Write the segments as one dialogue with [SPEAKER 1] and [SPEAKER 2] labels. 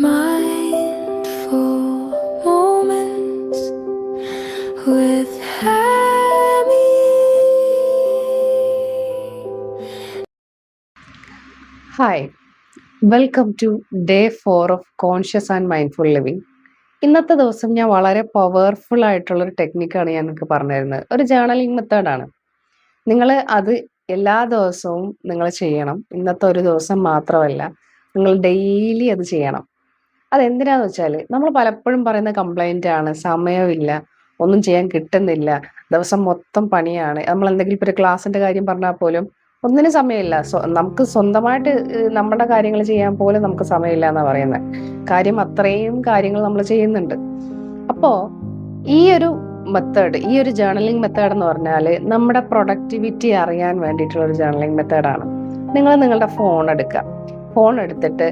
[SPEAKER 1] Mindful moments with Hammy.
[SPEAKER 2] Hi, welcome to day 4 of conscious and mindful living. ഇന്നത്തെ ദിവസം ഞാൻ വളരെ powerful ആയിട്ടുള്ളൊരു ടെക്നിക്കാണ് ഞാൻ നിങ്ങൾക്ക് പറഞ്ഞു തരുന്നത്. ഒരു ജേർണലിംഗ് മെത്തേഡാണ്. നിങ്ങൾ അത് എല്ലാ ദിവസവും നിങ്ങൾ ചെയ്യണം. ഇന്നത്തെ ഒരു ദിവസം മാത്രമല്ല, നിങ്ങൾ ഡെയിലി അത് ചെയ്യണം. അതെന്തിനാന്ന് വെച്ചാൽ നമ്മൾ പലപ്പോഴും പറയുന്ന കംപ്ലൈൻ്റ് ആണ്, സമയമില്ല, ഒന്നും ചെയ്യാൻ കിട്ടുന്നില്ല, ദിവസം മൊത്തം പണിയാണ്. നമ്മൾ എന്തെങ്കിലും ഇപ്പോൾ ഒരു ക്ലാസ്സിൻ്റെ കാര്യം പറഞ്ഞാൽ പോലും ഒന്നിനും സമയമില്ല. നമുക്ക് സ്വന്തമായിട്ട് നമ്മുടെ കാര്യങ്ങൾ ചെയ്യാൻ പോലും നമുക്ക് സമയമില്ല എന്നാണ് പറയുന്നത്. കാര്യം അത്രയും കാര്യങ്ങൾ നമ്മൾ ചെയ്യുന്നുണ്ട്. അപ്പോൾ ഈ ഒരു മെത്തേഡ്, ഈ ഒരു ജേർണലിംഗ് മെത്തേഡ് എന്ന് പറഞ്ഞാൽ നമ്മുടെ പ്രൊഡക്ടിവിറ്റി അറിയാൻ വേണ്ടിയിട്ടുള്ള ഒരു ജേർണലിംഗ് മെത്തേഡാണ്. നിങ്ങൾ നിങ്ങളുടെ ഫോൺ എടുത്തിട്ട്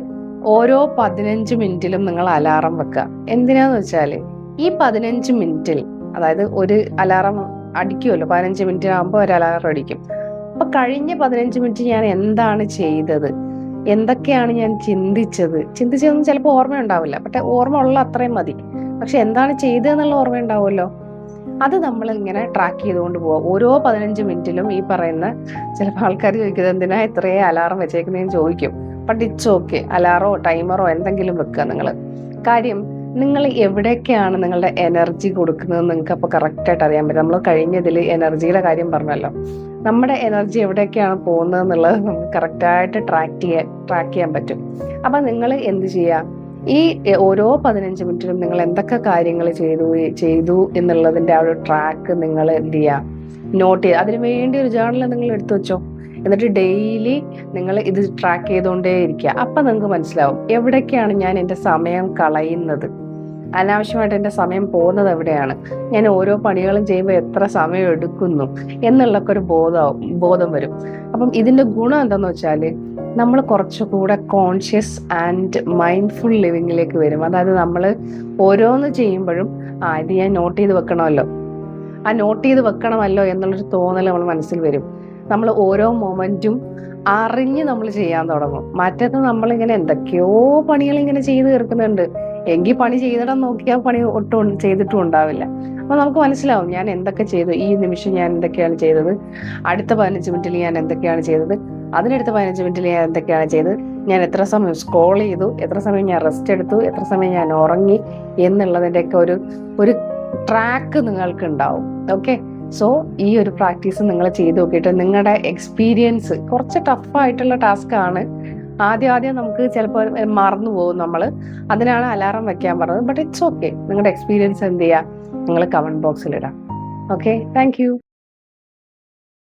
[SPEAKER 2] ഓരോ 15 മിനിറ്റിലും നിങ്ങൾ അലാറം വെക്കുക. എന്തിനാന്ന് വെച്ചാൽ ഈ 15 മിനിറ്റിൽ, അതായത് ഒരു അലാറം അടിക്കുമല്ലോ, 15 മിനിറ്റിനാകുമ്പോൾ ഒരു അലാറം അടിക്കും. അപ്പൊ കഴിഞ്ഞ 15 മിനിറ്റ് ഞാൻ എന്താണ് ചെയ്തത്, എന്തൊക്കെയാണ് ഞാൻ ചിന്തിച്ചതൊന്നും ചിലപ്പോൾ ഓർമ്മ ഉണ്ടാവില്ല. പക്ഷെ ഓർമ്മ ഉള്ള അത്രയും മതി. പക്ഷെ എന്താണ് ചെയ്തതെന്നുള്ള ഓർമ്മ ഉണ്ടാവുമല്ലോ. അത് നമ്മൾ ഇങ്ങനെ ട്രാക്ക് ചെയ്തുകൊണ്ട് പോവാം. ഓരോ 15 മിനിറ്റിലും ഈ പറയുന്ന, ചിലപ്പോൾ ആൾക്കാർ ചോദിക്കുന്നത് എന്തിനാ ഇത്രയും അലാറം വെച്ചേക്കുന്നതെന്ന് ചോദിക്കും. But it's okay. അലാറോ ടൈമറോ എന്തെങ്കിലും വെക്കുക നിങ്ങൾ. കാര്യം നിങ്ങൾ എവിടേക്കാണ് നിങ്ങളുടെ എനർജി കൊടുക്കുന്നതെന്ന് നിങ്ങൾക്ക് അപ്പോൾ കറക്റ്റായിട്ട് അറിയാൻ പറ്റും. നമ്മൾ കഴിഞ്ഞതിൽ എനർജിയുടെ കാര്യം പറഞ്ഞല്ലോ. നമ്മുടെ എനർജി എവിടേക്കാണ് പോകുന്നത് എന്നുള്ളത് നമുക്ക് കറക്റ്റായിട്ട് ട്രാക്ക് ചെയ്യാൻ പറ്റും. അപ്പം നിങ്ങൾ എന്ത് ചെയ്യുക, ഈ ഓരോ 15 മിനിറ്റിലും നിങ്ങൾ എന്തൊക്കെ കാര്യങ്ങൾ ചെയ്തു എന്നുള്ളതിൻ്റെ ആ ഒരു ട്രാക്ക് നിങ്ങൾ എന്ത് ചെയ്യുക, നോട്ട് ചെയ്യുക. അതിനു വേണ്ടി ഒരു ജേർണൽ നിങ്ങൾ എടുത്തു വെച്ചോ. എന്നിട്ട് ഡെയിലി നിങ്ങൾ ഇത് ട്രാക്ക് ചെയ്തുകൊണ്ടേ ഇരിക്കുക. അപ്പം നിങ്ങൾക്ക് മനസ്സിലാവും എവിടേക്കാണ് ഞാൻ എൻ്റെ സമയം കളയുന്നത്, അനാവശ്യമായിട്ട് എൻ്റെ സമയം പോകുന്നത് എവിടെയാണ്, ഞാൻ ഓരോ പണികളും ചെയ്യുമ്പോൾ എത്ര സമയം എടുക്കുന്നു എന്നുള്ളൊക്കെ ഒരു ബോധം വരും. അപ്പം ഇതിൻ്റെ ഗുണം എന്താണെന്ന് വെച്ചാൽ നമ്മൾ കുറച്ചുകൂടെ കോൺഷ്യസ് ആൻഡ് മൈൻഡ്ഫുൾ ലിവിങ്ങിലേക്ക് വരും. അതായത് നമ്മൾ ഓരോന്ന് ചെയ്യുമ്പോഴും ഇത് ഞാൻ നോട്ട് ചെയ്ത് വെക്കണമല്ലോ എന്നുള്ളൊരു തോന്നൽ നമ്മൾ മനസ്സിൽ വരും. നമ്മൾ ഓരോ മൊമെൻറ്റും അറിഞ്ഞ് നമ്മൾ ചെയ്യാൻ തുടങ്ങും. മറ്റേത് നമ്മളിങ്ങനെ എന്തൊക്കെയോ പണികൾ ഇങ്ങനെ ചെയ്ത് തീർക്കുന്നുണ്ട്. എങ്കിൽ പണി ചെയ്തിടം നോക്കിയാൽ പണി ഒട്ടും ചെയ്തിട്ടും ഉണ്ടാവില്ല. അപ്പോൾ നമുക്ക് മനസ്സിലാവും ഞാൻ എന്തൊക്കെ ചെയ്തു, ഈ നിമിഷം ഞാൻ എന്തൊക്കെയാണ് ചെയ്തത്, അടുത്ത 15 മിനിറ്റിൽ ഞാൻ എന്തൊക്കെയാണ് ചെയ്തത്, അതിനടുത്ത 15 മിനിറ്റിൽ ഞാൻ എന്തൊക്കെയാണ് ചെയ്തത്, ഞാൻ എത്ര സമയം സ്ക്രോൾ ചെയ്തു, എത്ര സമയം ഞാൻ റെസ്റ്റ് എടുത്തു, എത്ര സമയം ഞാൻ ഉറങ്ങി എന്നുള്ളതിൻ്റെയൊക്കെ ഒരു ട്രാക്ക് നിങ്ങൾക്ക് ഉണ്ടാവും. ഓക്കെ. സോ ഈ ഒരു പ്രാക്ടീസ് നിങ്ങൾ ചെയ്ത് നോക്കിയിട്ട് നിങ്ങളുടെ എക്സ്പീരിയൻസ്, കുറച്ച് ടഫായിട്ടുള്ള ടാസ്ക് ആണ്. ആദ്യം നമുക്ക് ചിലപ്പോൾ മറന്നു പോകും നമ്മൾ. അതിനാണ് അലാറം വെക്കാൻ പറഞ്ഞത്. But it's okay. നിങ്ങളുടെ എക്സ്പീരിയൻസ് എന്ത് ചെയ്യുക, നിങ്ങൾ കമൻറ്റ് ബോക്സിൽ ഇടാം. Okay, thank you.